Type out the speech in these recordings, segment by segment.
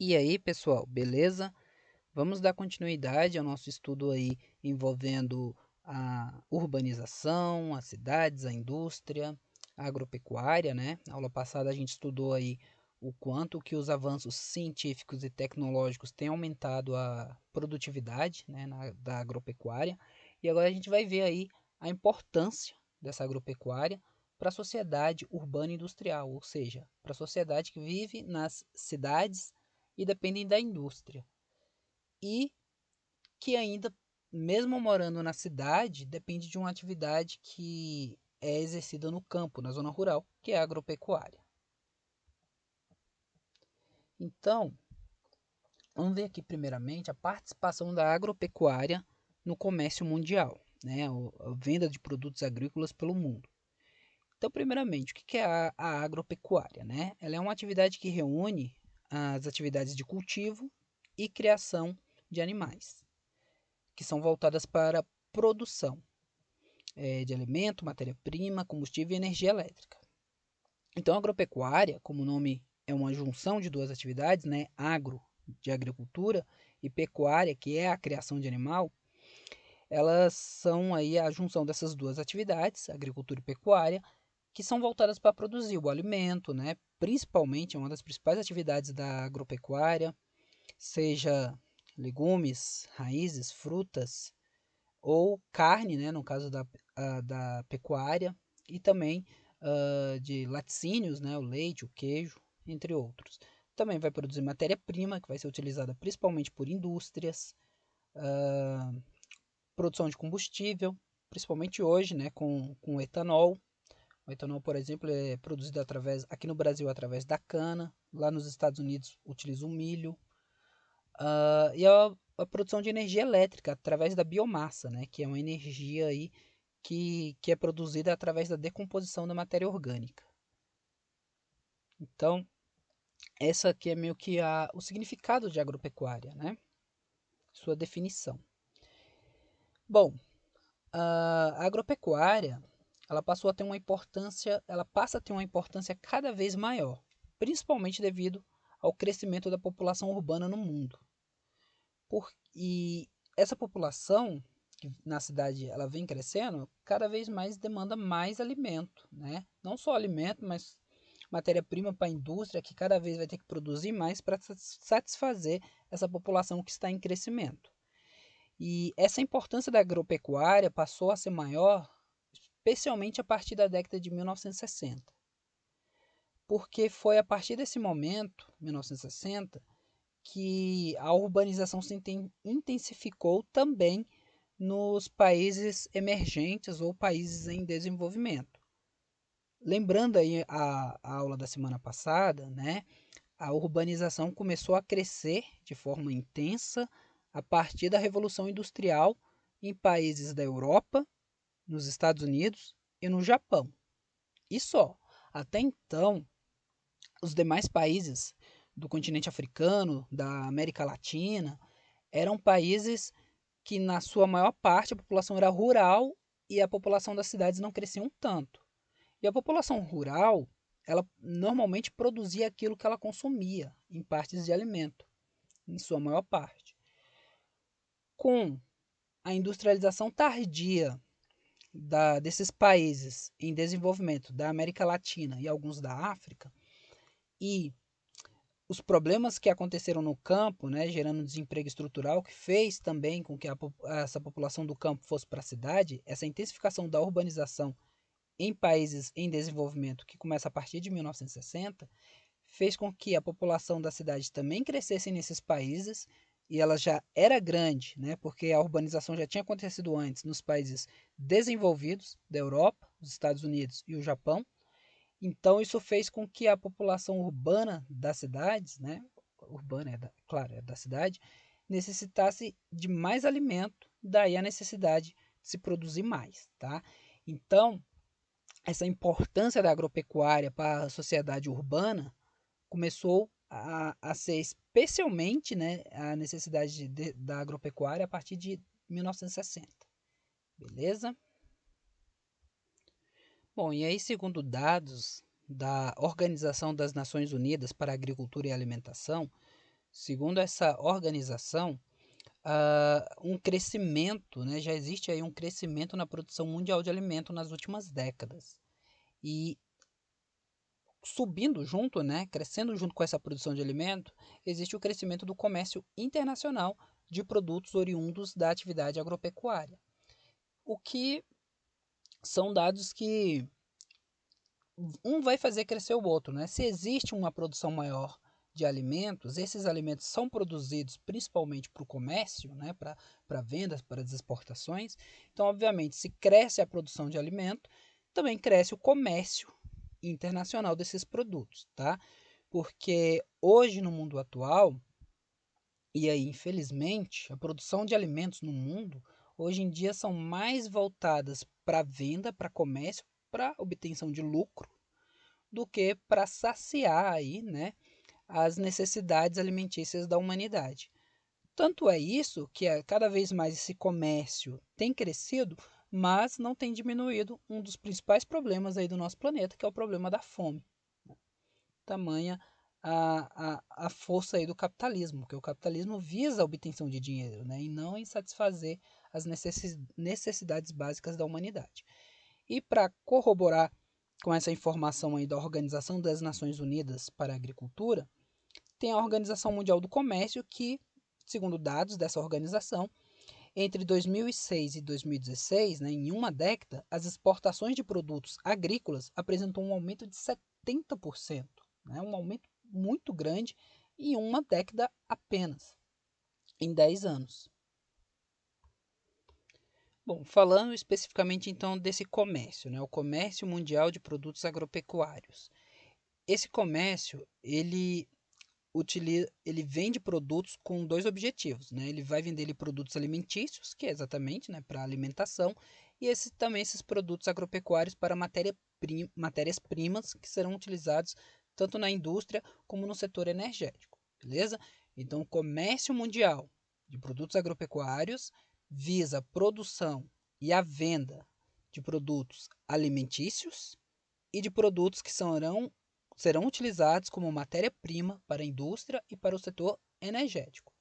E aí, pessoal, beleza? Vamos dar continuidade ao nosso estudo aí envolvendo a urbanização, as cidades, a indústria, a agropecuária, né? Na aula passada a gente estudou aí o quanto que os avanços científicos e tecnológicos têm aumentado a produtividade, né, da agropecuária. E agora a gente vai ver aí a importância dessa agropecuária para a sociedade urbana e industrial, ou seja, para a sociedade que vive nas cidades e dependem da indústria. E que ainda, mesmo morando na cidade, depende de uma atividade que é exercida no campo, na zona rural, que é a agropecuária. Então, vamos ver aqui primeiramente a participação da agropecuária no comércio mundial, né? A venda de produtos agrícolas pelo mundo. Então, primeiramente, o que é a agropecuária, né? Ela é uma atividade que reúne as atividades de cultivo e criação de animais, que são voltadas para a produção de alimento, matéria-prima, combustível e energia elétrica. Então, a agropecuária, como o nome é uma junção de duas atividades, né? Agro, de agricultura, e pecuária, que é a criação de animal, elas são aí a junção dessas duas atividades, agricultura e pecuária, que são voltadas para produzir o alimento, né? Principalmente, é uma das principais atividades da agropecuária, seja legumes, raízes, frutas, ou carne, né, no caso da pecuária, e também de laticínios, né, o leite, o queijo, entre outros. Também vai produzir matéria-prima, que vai ser utilizada principalmente por indústrias, produção de combustível, principalmente hoje, né, com etanol. O etanol, por exemplo, é produzido aqui no Brasil através da cana, lá nos Estados Unidos utiliza o milho, e a produção de energia elétrica através da biomassa, né, que é uma energia aí que é produzida através da decomposição da matéria orgânica. Então, essa aqui é meio que o significado de agropecuária, né? Sua definição. Bom, a agropecuária, ela passou a ter uma importância, ela passa a ter uma importância cada vez maior, principalmente devido ao crescimento da população urbana no mundo. E essa população que na cidade ela vem crescendo, cada vez mais demanda mais alimento, né? Não só alimento, mas matéria-prima para a indústria que cada vez vai ter que produzir mais para satisfazer essa população que está em crescimento. E essa importância da agropecuária passou a ser maior, especialmente a partir da década de 1960. Porque foi a partir desse momento, 1960, que a urbanização se intensificou também nos países emergentes ou países em desenvolvimento. Lembrando aí a aula da semana passada, né? A urbanização começou a crescer de forma intensa a partir da Revolução Industrial em países da Europa, nos Estados Unidos e no Japão. E só. Até então, os demais países do continente africano, da América Latina, eram países que, na sua maior parte, a população era rural e a população das cidades não crescia tanto. E a população rural, ela normalmente produzia aquilo que ela consumia, em partes de alimento, em sua maior parte. Com a industrialização tardia desses países em desenvolvimento da América Latina e alguns da África, e os problemas que aconteceram no campo, né, gerando desemprego estrutural, que fez também com que essa população do campo fosse para a cidade, essa intensificação da urbanização em países em desenvolvimento, que começa a partir de 1960, fez com que a população da cidade também crescesse nesses países, e ela já era grande, né, porque a urbanização já tinha acontecido antes nos países desenvolvidos da Europa, os Estados Unidos e o Japão. Então isso fez com que a população urbana das cidades, né, urbana claro, é da cidade, necessitasse de mais alimento, daí a necessidade de se produzir mais, tá? Então, essa importância da agropecuária para a sociedade urbana começou a ser especialmente, né, a necessidade da agropecuária a partir de 1960. Beleza? Bom, e aí, segundo dados da Organização das Nações Unidas para a Agricultura e Alimentação, segundo essa organização, um crescimento, né, já existe aí um crescimento na produção mundial de alimento nas últimas décadas. E subindo junto, né, crescendo junto com essa produção de alimento, existe o crescimento do comércio internacional de produtos oriundos da atividade agropecuária. O que são dados que um vai fazer crescer o outro, né? Se existe uma produção maior de alimentos, esses alimentos são produzidos principalmente para o comércio, né? Para vendas, para as exportações. Então, obviamente, se cresce a produção de alimento, também cresce o comércio internacional desses produtos, tá? Porque hoje no mundo atual, e aí infelizmente, a produção de alimentos no mundo hoje em dia são mais voltadas para venda, para comércio, para obtenção de lucro, do que para saciar aí, né, as necessidades alimentícias da humanidade. Tanto é isso que cada vez mais esse comércio tem crescido, mas não tem diminuído um dos principais problemas aí do nosso planeta, que é o problema da fome. Tamanha a força aí do capitalismo, que o capitalismo visa a obtenção de dinheiro, né, e não em satisfazer as necessidades básicas da humanidade. E para corroborar com essa informação aí da Organização das Nações Unidas para a Agricultura, tem a Organização Mundial do Comércio que, segundo dados dessa organização, entre 2006 e 2016, né, em uma década, as exportações de produtos agrícolas apresentou um aumento de 70%, né, um aumento muito grande em uma década apenas, em 10 anos. Bom, falando especificamente então desse comércio, né, o comércio mundial de produtos agropecuários. Esse comércio, ele vende produtos com dois objetivos, né? Ele vai vender produtos alimentícios, que é exatamente, né, para alimentação, e também esses produtos agropecuários para matérias-primas que serão utilizados tanto na indústria como no setor energético, beleza? Então, o comércio mundial de produtos agropecuários visa a produção e a venda de produtos alimentícios e de produtos que serão utilizados como matéria-prima para a indústria e para o setor energético.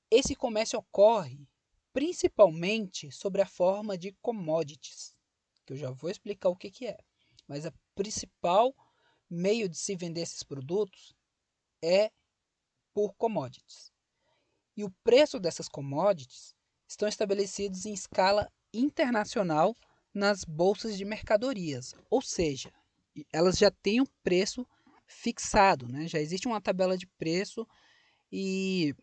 Esse comércio ocorre principalmente sobre a forma de commodities, que eu já vou explicar o que é. Mas o principal meio de se vender esses produtos é por commodities. E o preço dessas commodities estão estabelecidos em escala internacional nas bolsas de mercadorias, ou seja, elas já têm um preço fixado, né? Já existe uma tabela de preço e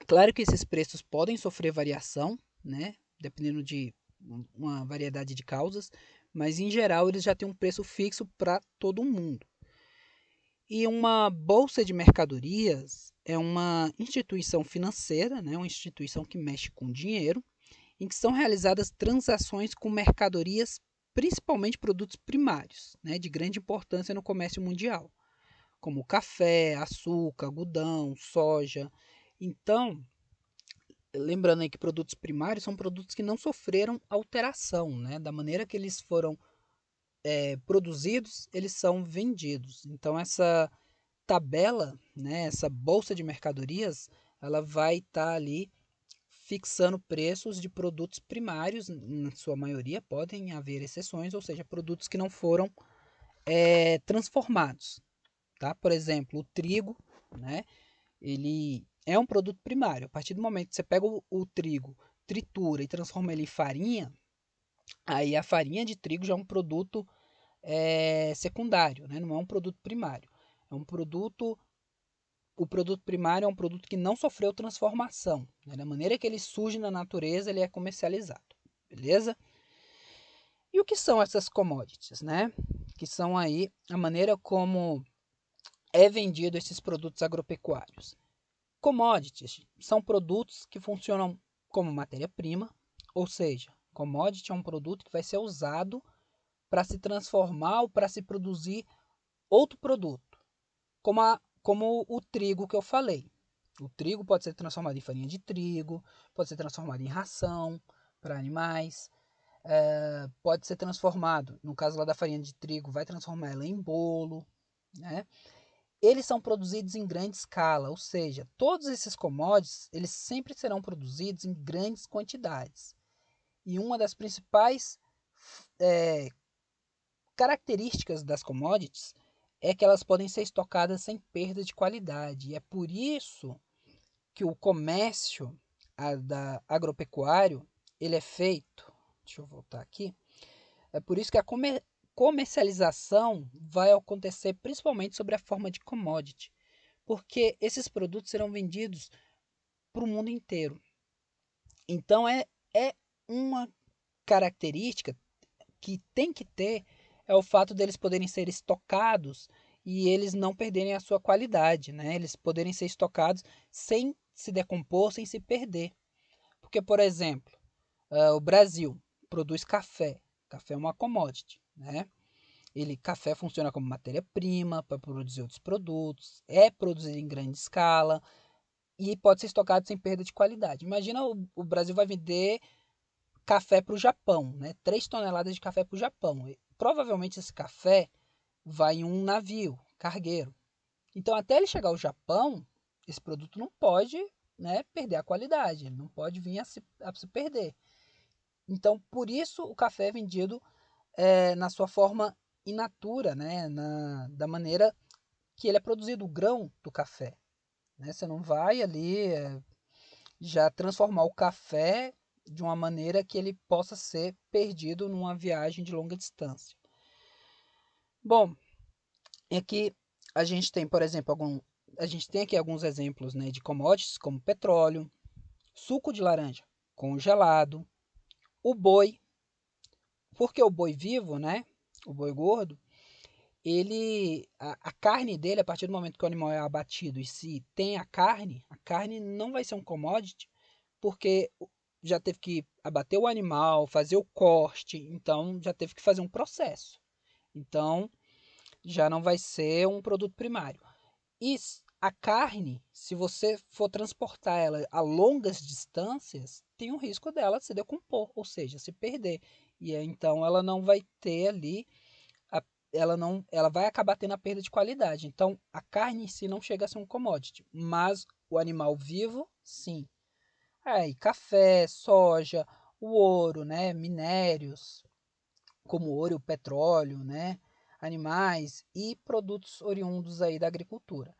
claro que esses preços podem sofrer variação, né? Dependendo de uma variedade de causas, mas em geral eles já têm um preço fixo para todo mundo. E uma bolsa de mercadorias é uma instituição financeira, né? Uma instituição que mexe com dinheiro, em que são realizadas transações com mercadorias, principalmente produtos primários, né, de grande importância no comércio mundial, como café, açúcar, algodão, soja. Então, lembrando aí que produtos primários são produtos que não sofreram alteração, né, da maneira que eles foram produzidos, eles são vendidos. Então, essa tabela, né, essa bolsa de mercadorias, ela vai estar ali fixando preços de produtos primários, na sua maioria podem haver exceções, ou seja, produtos que não foram transformados, tá? Por exemplo, o trigo, né? Ele é um produto primário. A partir do momento que você pega o trigo, tritura e transforma ele em farinha, aí a farinha de trigo já é um produto secundário, né? Não é um produto primário. É um produto O produto primário é um produto que não sofreu transformação, né? Da maneira que ele surge na natureza, ele é comercializado, beleza? E o que são essas commodities, né? Que são aí a maneira como é vendido esses produtos agropecuários. Commodities são produtos que funcionam como matéria-prima, ou seja, commodity é um produto que vai ser usado para se transformar ou para se produzir outro produto, como o trigo que eu falei. O trigo pode ser transformado em farinha de trigo, pode ser transformado em ração para animais, pode ser transformado, no caso lá da farinha de trigo, vai transformar ela em bolo, né? eles são produzidos em grande escala, ou seja, todos esses commodities, eles sempre serão produzidos em grandes quantidades. E uma das principais é, características das commodities é que elas podem ser estocadas sem perda de qualidade. E é por isso que o comércio agropecuário, ele é feito, deixa eu voltar aqui, é por isso que a comercialização vai acontecer principalmente sobre a forma de commodity, porque esses produtos serão vendidos para o mundo inteiro. Então é uma característica que tem que ter é o fato deles poderem ser estocados e eles não perderem a sua qualidade, né? Eles poderem ser estocados sem se decompor, sem se perder. Porque, por exemplo, o Brasil produz café. Café é uma commodity, né? Café funciona como matéria-prima para produzir outros produtos, é produzido em grande escala e pode ser estocado sem perda de qualidade. Imagina o Brasil vai vender café para o Japão, né? 3 toneladas de café para o Japão. E, provavelmente esse café vai em um navio, cargueiro. Então, até ele chegar ao Japão, esse produto não pode, né, perder a qualidade, ele não pode vir a se perder. Então, por isso o café é vendido na sua forma in natura, né, da maneira que ele é produzido, o grão do café. Né? Você não vai ali já transformar o café de uma maneira que ele possa ser perdido numa viagem de longa distância. Bom, aqui a gente tem, por exemplo, a gente tem aqui alguns exemplos, né, de commodities como petróleo, suco de laranja congelado, o boi, porque o boi vivo, né, o boi gordo, a carne dele, a partir do momento que o animal é abatido e se tem a carne não vai ser um commodity, porque já teve que abater o animal, fazer o corte, então já teve que fazer um processo. Então, já não vai ser um produto primário. E a carne, se você for transportar ela a longas distâncias, tem o risco dela se decompor, ou seja, se perder. E então ela não vai ter ali, ela vai acabar tendo a perda de qualidade. Então a carne em si não chega a ser um commodity, mas o animal vivo, sim. Aí, café, soja, o ouro, né, minérios, como o ouro e o petróleo, né, animais e produtos oriundos aí da agricultura.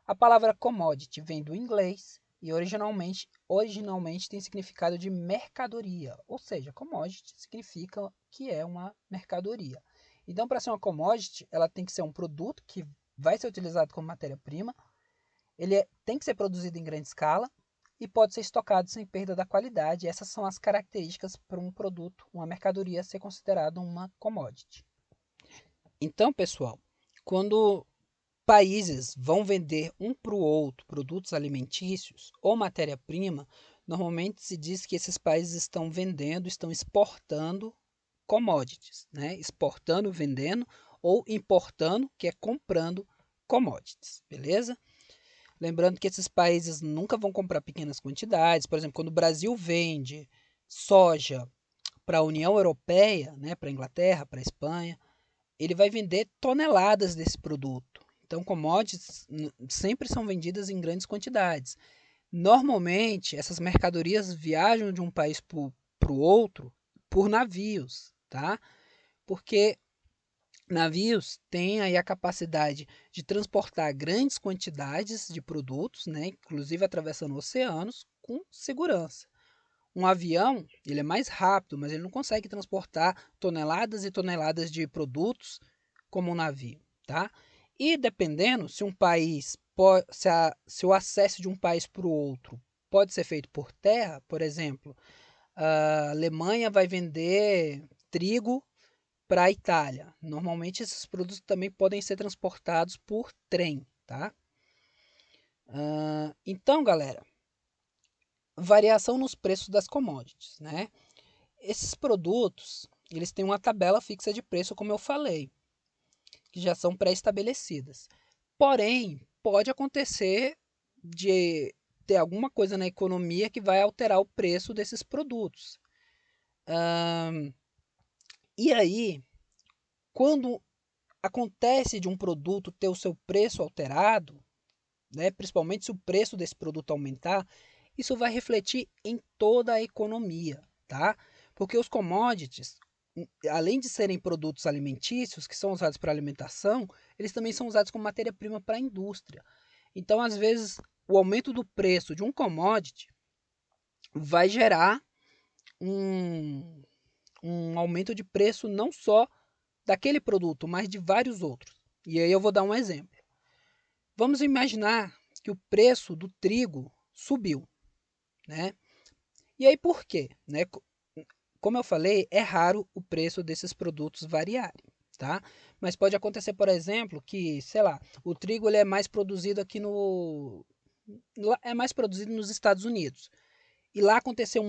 A palavra commodity vem do inglês e originalmente tem significado de mercadoria, ou seja, commodity significa que é uma mercadoria. Então, para ser uma commodity, ela tem que ser um produto que vai ser utilizado como matéria-prima, tem que ser produzido em grande escala e pode ser estocado sem perda da qualidade. Essas são as características para um produto, uma mercadoria ser considerada uma commodity. Então, pessoal, quando países vão vender um para o outro produtos alimentícios ou matéria-prima, normalmente se diz que esses países estão vendendo, estão exportando commodities, né? Exportando, vendendo, ou importando, que é comprando commodities, beleza? Lembrando que esses países nunca vão comprar pequenas quantidades. Por exemplo, quando o Brasil vende soja para a União Europeia, né, para a Inglaterra, para a Espanha, ele vai vender toneladas desse produto. Então, commodities sempre são vendidas em grandes quantidades. Normalmente, essas mercadorias viajam de um país para o outro por navios, tá? Porque navios têm aí a capacidade de transportar grandes quantidades de produtos, né, inclusive atravessando oceanos, com segurança. Um avião, ele é mais rápido, mas ele não consegue transportar toneladas e toneladas de produtos como um navio, tá? E dependendo se um país se o acesso de um país para o outro pode ser feito por terra, por exemplo, a Alemanha vai vender trigo para a Itália. Normalmente esses produtos também podem ser transportados por trem, tá? Então, galera, variação nos preços das commodities, né? Esses produtos, eles têm uma tabela fixa de preço, como eu falei, que já são pré-estabelecidas. Porém, pode acontecer de ter alguma coisa na economia que vai alterar o preço desses produtos. E aí, quando acontece de um produto ter o seu preço alterado, né, principalmente se o preço desse produto aumentar, isso vai refletir em toda a economia, tá? Porque os commodities, além de serem produtos alimentícios que são usados para alimentação, eles também são usados como matéria-prima para a indústria. Então, às vezes, o aumento do preço de um commodity vai gerar um, um aumento de preço não só daquele produto, mas de vários outros. E aí eu vou dar um exemplo. Vamos imaginar que o preço do trigo subiu, né? E aí por quê? Né? Como eu falei, é raro o preço desses produtos variarem, tá? Mas pode acontecer, por exemplo, que, sei lá, o trigo ele é mais produzido aqui no é mais produzido nos Estados Unidos. E lá aconteceu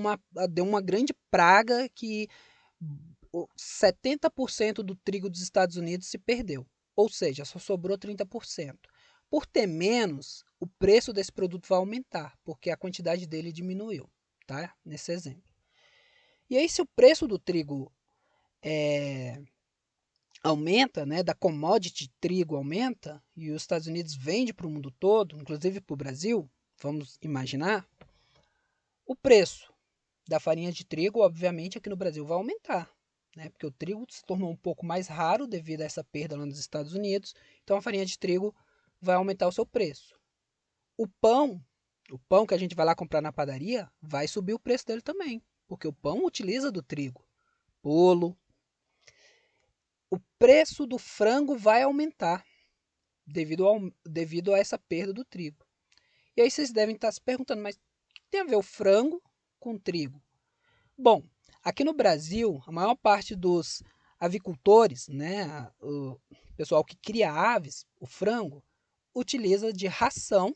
deu uma grande praga que 70% do trigo dos Estados Unidos se perdeu. Ou seja, só sobrou 30%. Por ter menos, o preço desse produto vai aumentar, porque a quantidade dele diminuiu, tá? Nesse exemplo. E aí, se o preço do trigo aumenta, né, da commodity trigo aumenta, e os Estados Unidos vende para o mundo todo, inclusive para o Brasil, vamos imaginar, o preço da farinha de trigo, obviamente, aqui no Brasil vai aumentar, né? Porque o trigo se tornou um pouco mais raro devido a essa perda lá nos Estados Unidos, então a farinha de trigo vai aumentar o seu preço. O pão, o pão que a gente vai lá comprar na padaria, vai subir o preço dele também, porque o pão utiliza do trigo. Bolo, o preço do frango vai aumentar devido a essa perda do trigo. E aí vocês devem estar se perguntando, mas o que tem a ver o frango com o trigo? Bom, aqui no Brasil, a maior parte dos avicultores, né, o pessoal que cria aves, o frango, utiliza de ração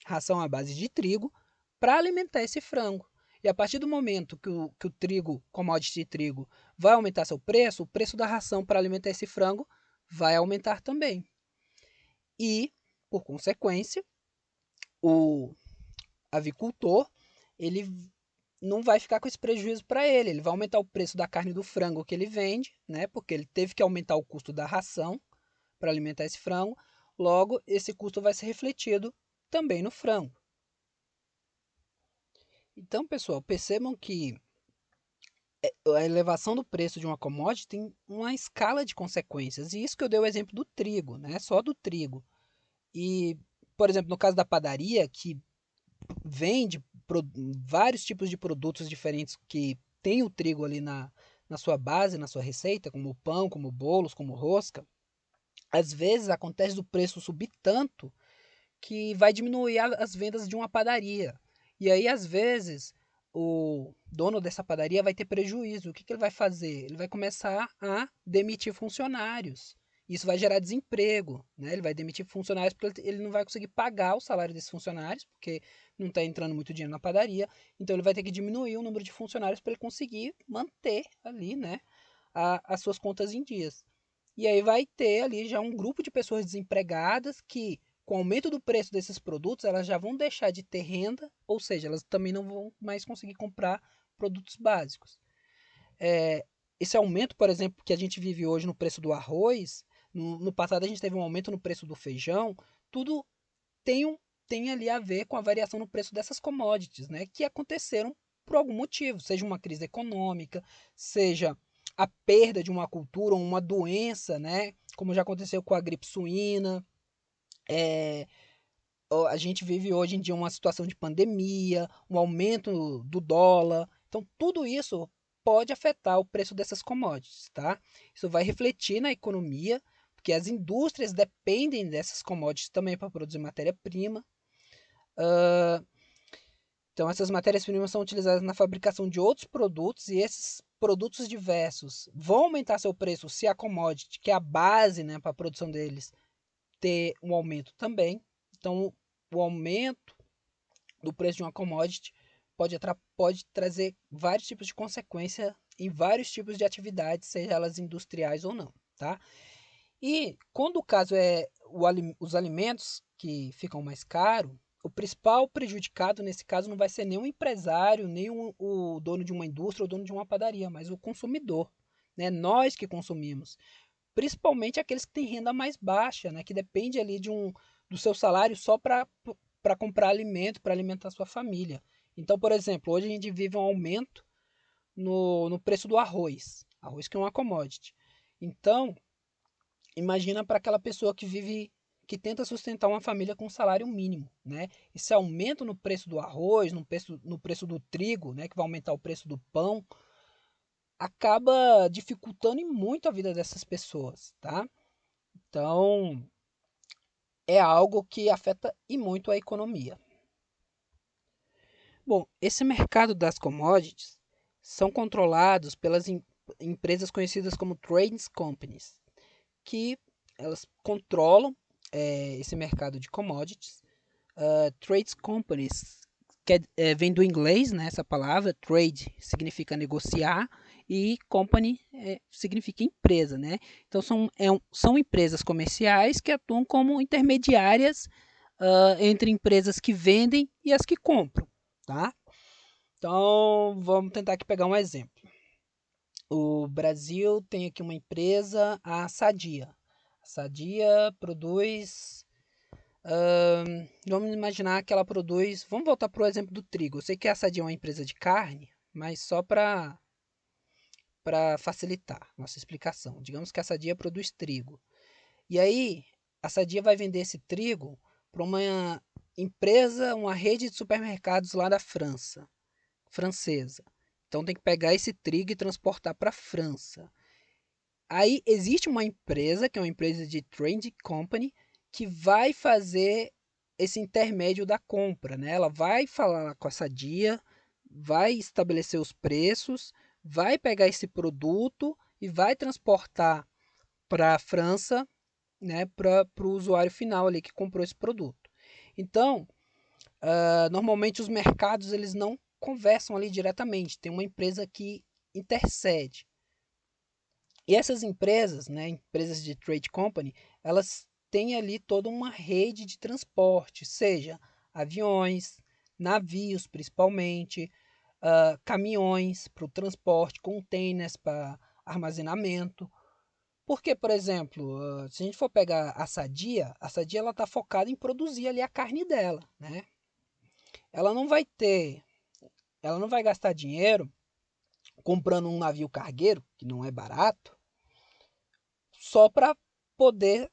à base de trigo, para alimentar esse frango. E a partir do momento que o trigo, commodity de trigo, vai aumentar seu preço, o preço da ração para alimentar esse frango vai aumentar também. E, por consequência, o avicultor, ele não vai ficar com esse prejuízo para ele. Ele vai aumentar o preço da carne do frango que ele vende, né? Porque ele teve que aumentar o custo da ração para alimentar esse frango. Logo, esse custo vai ser refletido também no frango. Então, pessoal, percebam que a elevação do preço de uma commodity tem uma escala de consequências. E isso que eu dei o exemplo do trigo, né? Só do trigo. E, por exemplo, no caso da padaria, que vende vários tipos de produtos diferentes que tem o trigo ali na sua base, na sua receita, como pão, como bolos, como rosca, às vezes acontece do preço subir tanto que vai diminuir as vendas de uma padaria. E aí, às vezes, o dono dessa padaria vai ter prejuízo. O que ele vai fazer? Ele vai começar a demitir funcionários. Isso vai gerar desemprego, né? Ele vai demitir funcionários porque ele não vai conseguir pagar o salário desses funcionários, porque não está entrando muito dinheiro na padaria. Então ele vai ter que diminuir o número de funcionários para ele conseguir manter ali, né, as suas contas em dias. E aí vai ter ali já um grupo de pessoas desempregadas que, com o aumento do preço desses produtos, elas já vão deixar de ter renda, ou seja, elas também não vão mais conseguir comprar produtos básicos. Esse aumento, por exemplo, que a gente vive hoje no preço do arroz, no passado a gente teve um aumento no preço do feijão, tudo tem, tem ali a ver com a variação no preço dessas commodities, né, que aconteceram por algum motivo, seja uma crise econômica, seja a perda de uma cultura ou uma doença, né, como já aconteceu com a gripe suína. A gente vive hoje em dia uma situação de pandemia, um aumento do dólar. Então, tudo isso pode afetar o preço dessas commodities, tá? Isso vai refletir na economia, porque as indústrias dependem dessas commodities também para produzir matéria-prima. Então, essas matérias-primas são utilizadas na fabricação de outros produtos e esses produtos diversos vão aumentar seu preço se a commodity, que é a base, né, para a produção deles, ter um aumento também. Então, o aumento do preço de uma commodity pode trazer vários tipos de consequência em vários tipos de atividades, seja elas industriais ou não, tá? E quando o caso é os alimentos que ficam mais caros, o principal prejudicado nesse caso não vai ser nem o empresário, nem o dono de uma indústria ou o dono de uma padaria, mas o consumidor, né? Nós que consumimos. principalmente aqueles que têm renda mais baixa, né, que depende ali do seu salário só para comprar alimento, para alimentar a sua família. Então, por exemplo, hoje a gente vive um aumento no preço do arroz que é uma commodity. Então, imagina para aquela pessoa que tenta sustentar uma família com um salário mínimo, né? Esse aumento no preço do arroz, no preço do trigo, né, que vai aumentar o preço do pão, acaba dificultando muito a vida dessas pessoas, tá? Então, é algo que afeta e muito a economia. Bom, esse mercado das commodities são controlados pelas empresas conhecidas como trading companies, que elas controlam esse mercado de commodities. Trade companies vem do inglês, né, essa palavra. Trade significa negociar e company significa empresa, né? Então são empresas comerciais que atuam como intermediárias entre empresas que vendem e as que compram, tá? Então vamos tentar aqui pegar um exemplo. O Brasil tem aqui uma empresa, a Sadia. A Sadia produz. Vamos imaginar que ela produz. Vamos voltar para o exemplo do trigo. Eu sei que a Sadia é uma empresa de carne, mas só para facilitar nossa explicação. Digamos que a Sadia produz trigo. E aí, a Sadia vai vender esse trigo para uma empresa, uma rede de supermercados lá da França, francesa. Então tem que pegar esse trigo e transportar para a França. Aí existe uma empresa, que é uma empresa de trading company, que vai fazer esse intermédio da compra, né? Ela vai falar com a Sadia, vai estabelecer os preços, vai pegar esse produto e vai transportar para a França, né? Para o usuário final ali que comprou esse produto. Então, normalmente os mercados eles não conversam ali diretamente. Tem uma empresa que intercede. E essas empresas, né, empresas de trade company, elas têm ali toda uma rede de transporte, seja aviões, navios principalmente, caminhões para o transporte, containers para armazenamento. Porque, por exemplo, se a gente for pegar a Sadia ela está focada em produzir ali a carne dela, né? Ela não vai ter, ela não vai gastar dinheiro comprando um navio cargueiro, que não é barato, só para poder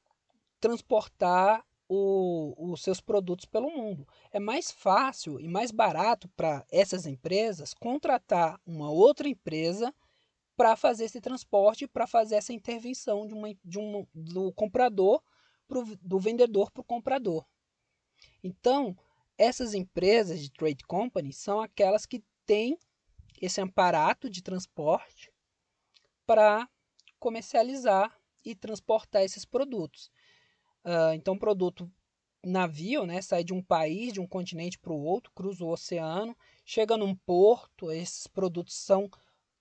transportar os seus produtos pelo mundo. É mais fácil e mais barato para essas empresas contratar uma outra empresa para fazer esse transporte, para fazer essa intervenção do comprador, do vendedor para o comprador. Então, essas empresas de trade company são aquelas que têm esse aparato de transporte para comercializar e transportar esses produtos. Então, produto navio, né, sai de um país, de um continente para o outro, cruza o oceano, chega num porto, esses produtos são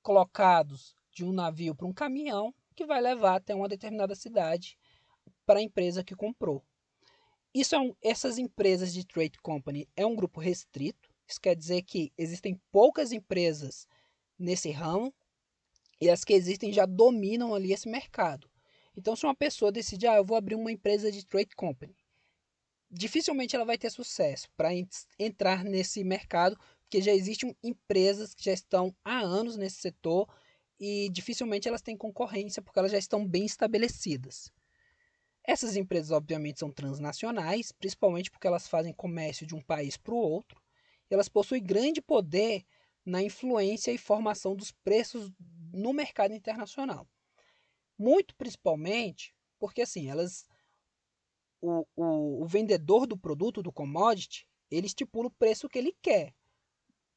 colocados de um navio para um caminhão que vai levar até uma determinada cidade para a empresa que comprou. Essas empresas de trade company é um grupo restrito, isso quer dizer que existem poucas empresas nesse ramo e as que existem já dominam ali esse mercado. Então, se uma pessoa decide, eu vou abrir uma empresa de trade company, dificilmente ela vai ter sucesso para entrar nesse mercado, porque já existem empresas que já estão há anos nesse setor e dificilmente elas têm concorrência porque elas já estão bem estabelecidas. Essas empresas, obviamente, são transnacionais, principalmente porque elas fazem comércio de um país para o outro, e elas possuem grande poder na influência e formação dos preços no mercado internacional. Muito principalmente porque assim, o vendedor do produto, do commodity, ele estipula o preço que ele quer.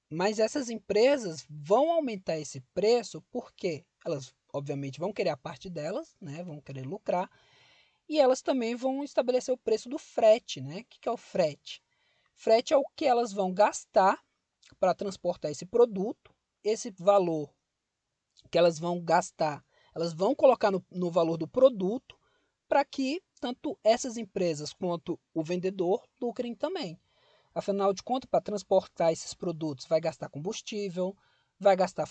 Mas essas empresas vão aumentar esse preço porque elas, obviamente, vão querer a parte delas, né? Vão querer lucrar. E elas também vão estabelecer o preço do frete, né? O que é o frete? Frete é o que elas vão gastar para transportar esse produto. Esse valor que elas vão gastar, elas vão colocar no valor do produto para que tanto essas empresas quanto o vendedor lucrem também. Afinal de contas, para transportar esses produtos, vai gastar combustível, vai gastar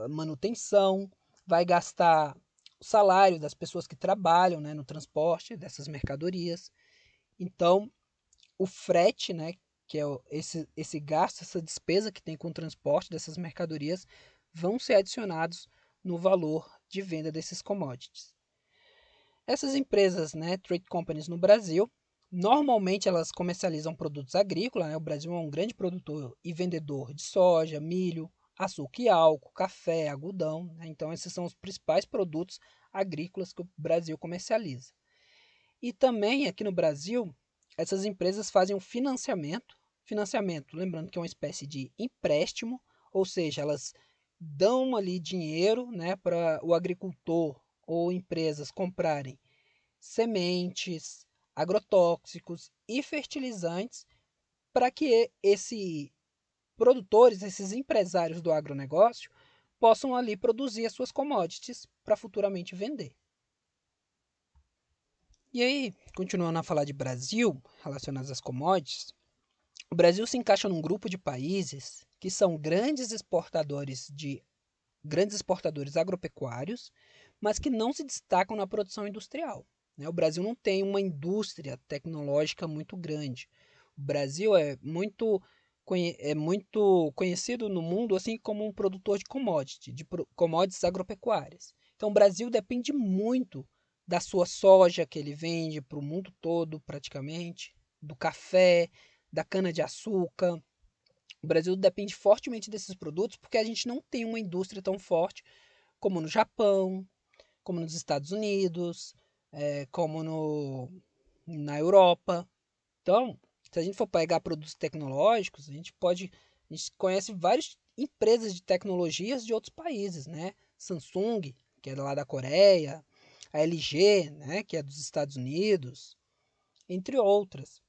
manutenção, vai gastar salário das pessoas que trabalham, né, no transporte dessas mercadorias. Então, o frete, né, que é esse gasto, essa despesa que tem com o transporte dessas mercadorias, vão ser adicionados no valor de venda desses commodities. Essas empresas, né, trade companies no Brasil, normalmente elas comercializam produtos agrícolas, né? O Brasil é um grande produtor e vendedor de soja, milho, açúcar e álcool, café, algodão, né? Então esses são os principais produtos agrícolas que o Brasil comercializa. E também aqui no Brasil, essas empresas fazem um financiamento, lembrando que é uma espécie de empréstimo, ou seja, elas dão ali dinheiro, né, para o agricultor ou empresas comprarem sementes, agrotóxicos e fertilizantes para que esses produtores, esses empresários do agronegócio, possam ali produzir as suas commodities para futuramente vender. E aí, continuando a falar de Brasil, relacionados às commodities, o Brasil se encaixa num grupo de países que são grandes exportadores agropecuários, mas que não se destacam na produção industrial. Né? O Brasil não tem uma indústria tecnológica muito grande. O Brasil é muito conhecido no mundo assim como um produtor de commodities agropecuárias. Então o Brasil depende muito da sua soja que ele vende para o mundo todo praticamente, do café, da cana-de-açúcar. O Brasil depende fortemente desses produtos porque a gente não tem uma indústria tão forte como no Japão, como nos Estados Unidos, como na Europa. Então, se a gente for pegar produtos tecnológicos, a gente conhece várias empresas de tecnologias de outros países, né? Samsung, que é lá da Coreia, a LG, né, que é dos Estados Unidos, entre outras.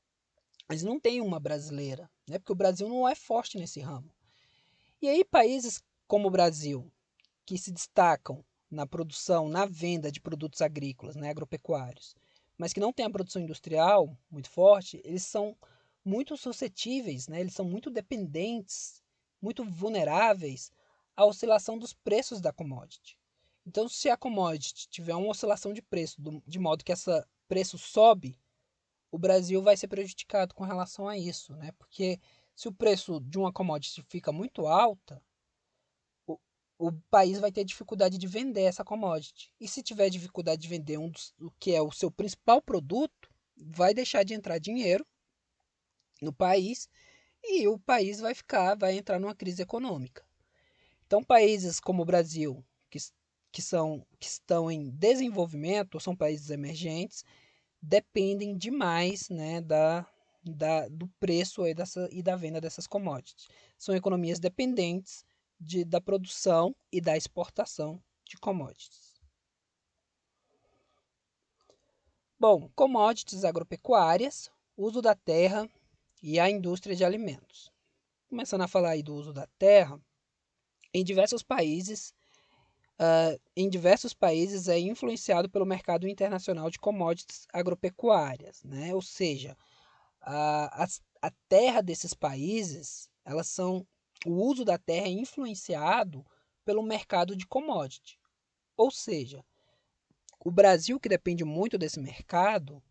Mas não tem uma brasileira, né? Porque o Brasil não é forte nesse ramo. E aí países como o Brasil, que se destacam na produção, na venda de produtos agrícolas, né, agropecuários, mas que não têm a produção industrial muito forte, eles são muito suscetíveis, né, eles são muito dependentes, muito vulneráveis à oscilação dos preços da commodity. Então, se a commodity tiver uma oscilação de preço, de modo que esse preço sobe, o Brasil vai ser prejudicado com relação a isso, né? Porque se o preço de uma commodity fica muito alta, o, o país vai ter dificuldade de vender essa commodity. E se tiver dificuldade de vender o que é o seu principal produto, vai deixar de entrar dinheiro no país e o país vai entrar numa crise econômica. Então, países como o Brasil, que estão em desenvolvimento, ou são países emergentes, dependem demais, né, do preço e da venda dessas commodities. São economias dependentes da produção e da exportação de commodities. Bom, commodities agropecuárias, uso da terra e a indústria de alimentos. Começando a falar aí do uso da terra, em diversos países é influenciado pelo mercado internacional de commodities agropecuárias, né? Ou seja, a terra desses países, o uso da terra é influenciado pelo mercado de commodity. Ou seja, o Brasil, que depende muito desse mercado,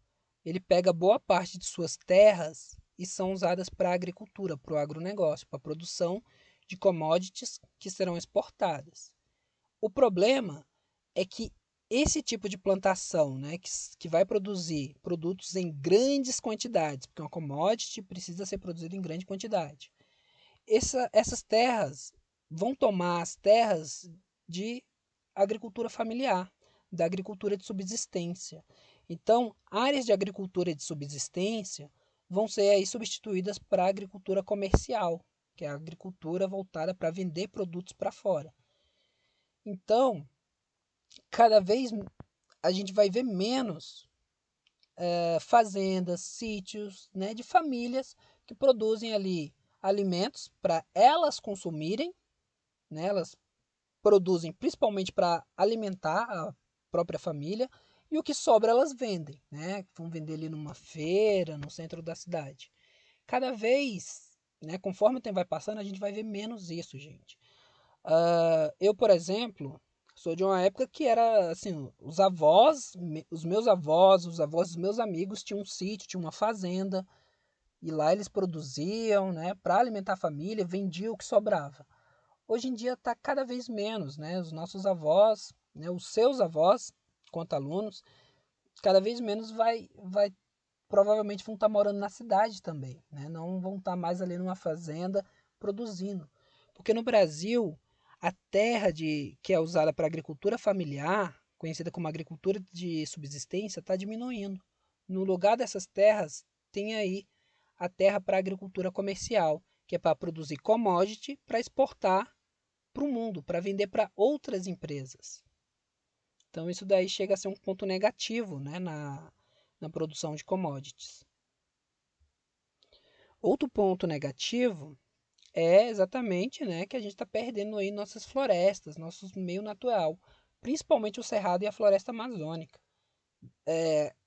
ele pega boa parte de suas terras e são usadas para a agricultura, para o agronegócio, para a produção de commodities que serão exportadas. O problema é que esse tipo de plantação, né, que vai produzir produtos em grandes quantidades, porque uma commodity precisa ser produzida em grande quantidade. Essas terras vão tomar as terras de agricultura familiar, da agricultura de subsistência. Então, áreas de agricultura de subsistência vão ser aí substituídas para a agricultura comercial, que é a agricultura voltada para vender produtos para fora. Então, cada vez a gente vai ver menos fazendas, sítios, né, de famílias que produzem ali alimentos para elas consumirem, né, elas produzem principalmente para alimentar a própria família e o que sobra elas vendem, né, vão vender ali numa feira, no centro da cidade. Cada vez, né, conforme o tempo vai passando, a gente vai ver menos isso, gente. Eu, por exemplo, Sou de uma época que era assim, os avós, os meus avós, os avós dos meus amigos tinham um sítio, tinham uma fazenda, e lá eles produziam, né, para alimentar a família, vendiam o que sobrava. Hoje em dia está cada vez menos, né? Os nossos avós, né, os seus avós, quanto alunos, cada vez menos vai provavelmente vão estar morando na cidade também, né? Não vão estar mais ali numa fazenda produzindo. Porque no Brasil, a terra que é usada para agricultura familiar, conhecida como agricultura de subsistência, está diminuindo. No lugar dessas terras, tem aí a terra para agricultura comercial, que é para produzir commodity para exportar para o mundo, para vender para outras empresas. Então isso daí chega a ser um ponto negativo, né, na produção de commodities. Outro ponto negativo é exatamente, né, que a gente está perdendo aí nossas florestas, nosso meio natural, principalmente o cerrado e a floresta amazônica.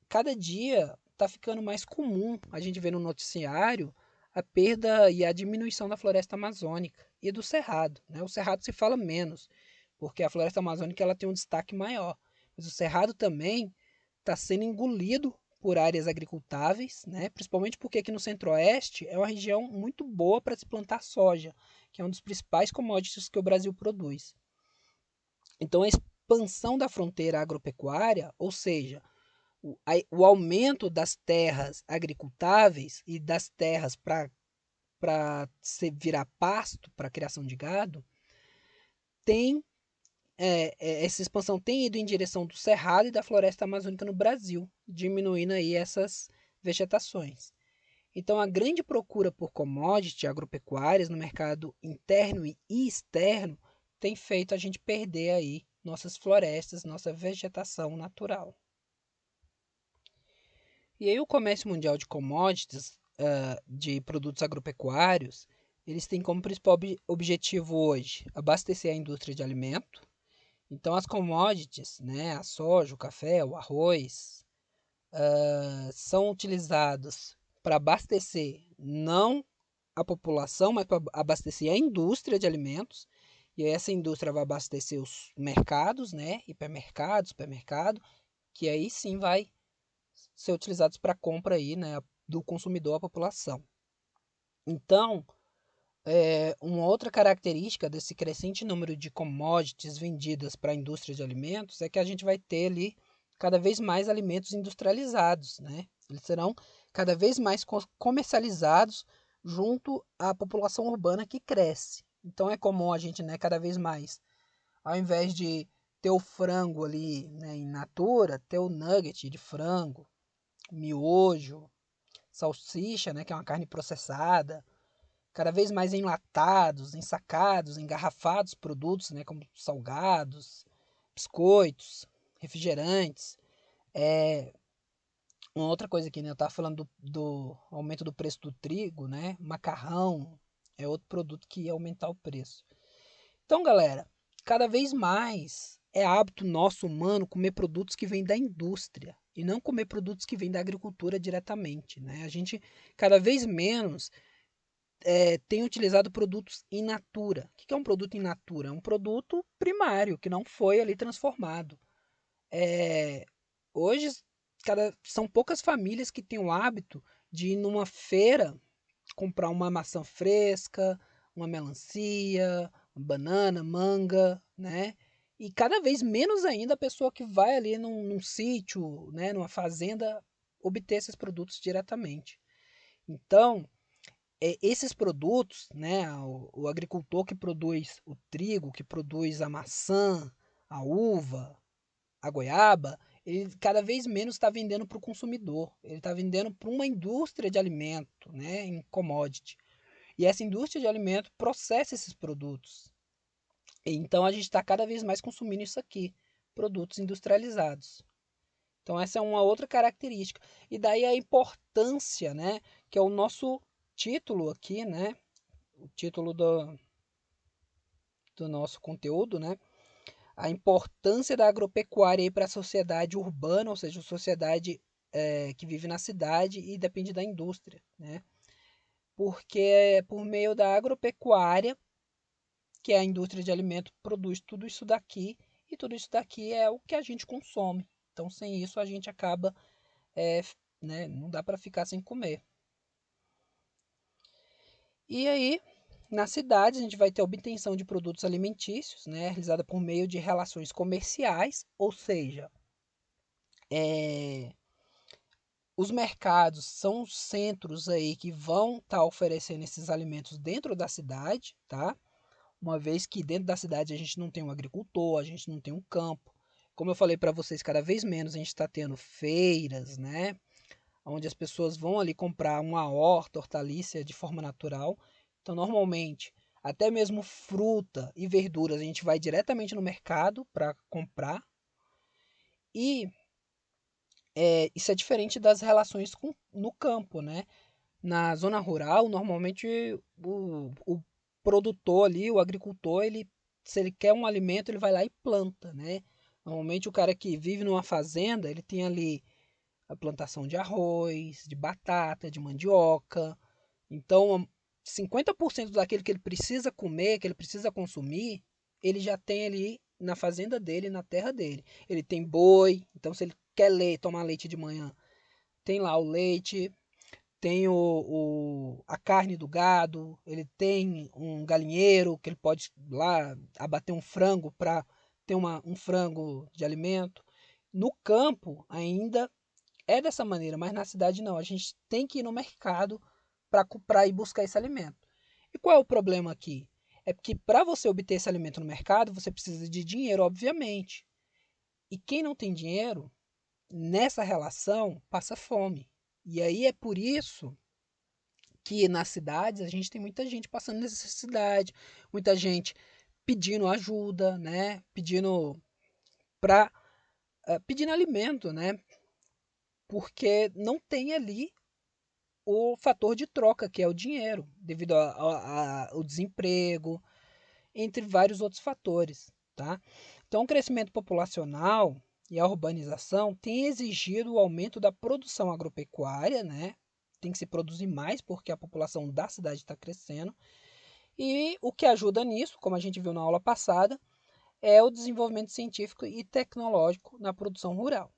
Cada dia está ficando mais comum a gente ver no noticiário a perda e a diminuição da floresta amazônica e do cerrado, né? O cerrado se fala menos, porque a floresta amazônica ela tem um destaque maior, mas o cerrado também está sendo engolido por áreas agricultáveis, né? Principalmente porque aqui no Centro-Oeste é uma região muito boa para se plantar soja, que é um dos principais commodities que o Brasil produz. Então a expansão da fronteira agropecuária, ou seja, o aumento das terras agricultáveis e das terras para virar pasto para a criação de gado, tem essa expansão tem ido em direção do cerrado e da floresta amazônica no Brasil, diminuindo aí essas vegetações. Então, a grande procura por commodities agropecuárias no mercado interno e externo tem feito a gente perder aí nossas florestas, nossa vegetação natural. E aí o comércio mundial de commodities, de produtos agropecuários, eles têm como principal objetivo hoje abastecer a indústria de alimento. Então as commodities, né, a soja, o café, o arroz, são utilizados para abastecer não a população, mas para abastecer a indústria de alimentos. E aí essa indústria vai abastecer os mercados, né, hipermercado, supermercado, que aí sim vai ser utilizados para compra aí, né, do consumidor à população. Então, uma outra característica desse crescente número de commodities vendidas para a indústria de alimentos é que a gente vai ter ali cada vez mais alimentos industrializados, né? Eles serão cada vez mais comercializados junto à população urbana que cresce. Então é comum a gente, né, cada vez mais, ao invés de ter o frango ali, né, in natura, ter o nugget de frango, miojo, salsicha, né, que é uma carne processada, cada vez mais enlatados, ensacados, engarrafados produtos, né, como salgados, biscoitos, refrigerantes. Uma outra coisa aqui, né, eu estava falando do aumento do preço do trigo, né, macarrão é outro produto que ia aumentar o preço. Então, galera, cada vez mais é hábito nosso humano comer produtos que vêm da indústria e não comer produtos que vêm da agricultura diretamente, né? A gente cada vez menos tem utilizado produtos in natura. O que é um produto in natura? É um produto primário que não foi ali transformado. Hoje são poucas famílias que têm o hábito de ir numa feira comprar uma maçã fresca, uma melancia, uma banana, manga, né? E cada vez menos ainda a pessoa que vai ali num sítio, né, numa fazenda, obter esses produtos diretamente. Então, esses produtos, né, o agricultor que produz o trigo, que produz a maçã, a uva, a goiaba, ele cada vez menos está vendendo para o consumidor. Ele está vendendo para uma indústria de alimento, né, em commodity. E essa indústria de alimento processa esses produtos. Então a gente está cada vez mais consumindo isso aqui, produtos industrializados. Então essa é uma outra característica. E daí a importância, né, que é o nosso título aqui, né, o título do nosso conteúdo, né, a importância da agropecuária para a sociedade urbana, ou seja, a sociedade que vive na cidade e depende da indústria, né? Porque é por meio da agropecuária que a indústria de alimento produz tudo isso daqui e tudo isso daqui é o que a gente consome. Então, sem isso, a gente acaba, né, não dá para ficar sem comer. E aí, nas cidades, a gente vai ter a obtenção de produtos alimentícios, né, realizada por meio de relações comerciais, ou seja, os mercados são os centros aí que vão estar oferecendo esses alimentos dentro da cidade, tá? Uma vez que dentro da cidade a gente não tem um agricultor, a gente não tem um campo. Como eu falei para vocês, cada vez menos a gente está tendo feiras, né? Onde as pessoas vão ali comprar uma horta, hortaliça de forma natural. Então, normalmente, até mesmo fruta e verduras a gente vai diretamente no mercado para comprar. E isso é diferente das relações no campo, né? Na zona rural, normalmente o produtor ali, o agricultor, se ele quer um alimento, ele vai lá e planta, né? Normalmente o cara que vive numa fazenda, ele tem ali a plantação de arroz, de batata, de mandioca. Então, 50% daquilo que ele precisa comer, que ele precisa consumir, ele já tem ali na fazenda dele, na terra dele. Ele tem boi, então se ele quer tomar leite de manhã, tem lá o leite, tem a carne do gado, ele tem um galinheiro que ele pode lá abater um frango para ter um frango de alimento. No campo ainda é dessa maneira, mas na cidade não. A gente tem que ir no mercado para ir buscar esse alimento. E qual é o problema aqui? É que para você obter esse alimento no mercado, você precisa de dinheiro, obviamente. E quem não tem dinheiro, nessa relação, passa fome. E aí é por isso que nas cidades a gente tem muita gente passando necessidade, muita gente pedindo ajuda, né? Pedindo alimento, né? Porque não tem ali o fator de troca, que é o dinheiro, devido ao desemprego, entre vários outros fatores, tá? Então, o crescimento populacional e a urbanização têm exigido o aumento da produção agropecuária, né? Tem que se produzir mais porque a população da cidade está crescendo. E o que ajuda nisso, como a gente viu na aula passada, é o desenvolvimento científico e tecnológico na produção rural.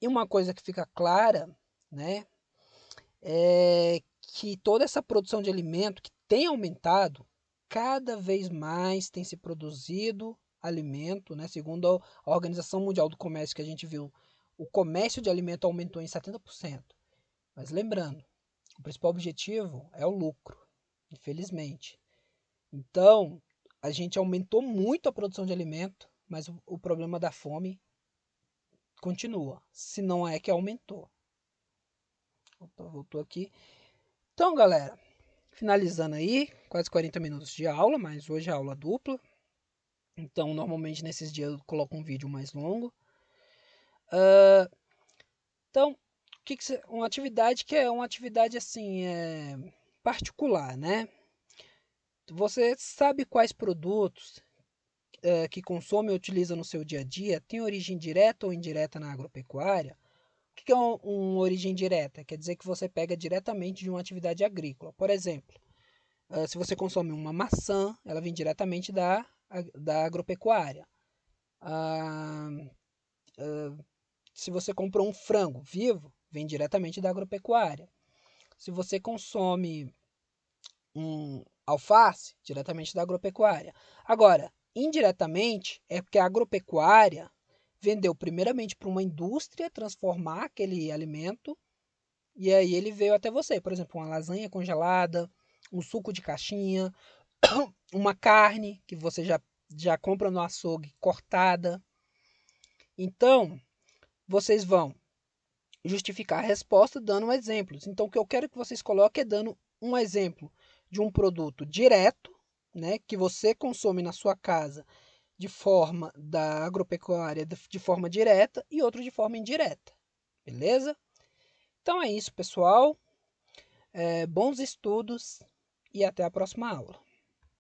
E uma coisa que fica clara, né, é que toda essa produção de alimento que tem aumentado, cada vez mais tem se produzido alimento, né? Segundo a Organização Mundial do Comércio, que a gente viu, o comércio de alimento aumentou em 70%. Mas lembrando, o principal objetivo é o lucro, infelizmente. Então, a gente aumentou muito a produção de alimento, mas o problema da fome continua, se não é que aumentou. Opa, voltou aqui. Então, galera, finalizando aí, quase 40 minutos de aula, mas hoje é aula dupla. Então, normalmente nesses dias eu coloco um vídeo mais longo. Então, uma atividade que é uma atividade assim, particular, né? Você sabe quais produtos que consome ou utiliza no seu dia a dia têm origem direta ou indireta na agropecuária? O que é uma origem direta? Quer dizer que você pega diretamente de uma atividade agrícola. Por exemplo, se você consome uma maçã, ela vem diretamente da agropecuária. Ah, se você comprou um frango vivo, vem diretamente da agropecuária. Se você consome um alface, diretamente da agropecuária. Agora, indiretamente, é porque a agropecuária vendeu primeiramente para uma indústria transformar aquele alimento e aí ele veio até você. Por exemplo, uma lasanha congelada, um suco de caixinha, uma carne que você já compra no açougue cortada. Então, vocês vão justificar a resposta dando exemplos. Então, o que eu quero que vocês coloquem é dando um exemplo de um produto direto, né, que você consome na sua casa de forma da agropecuária de forma direta e outro de forma indireta. Beleza? Então é isso, pessoal. Bons estudos e até a próxima aula.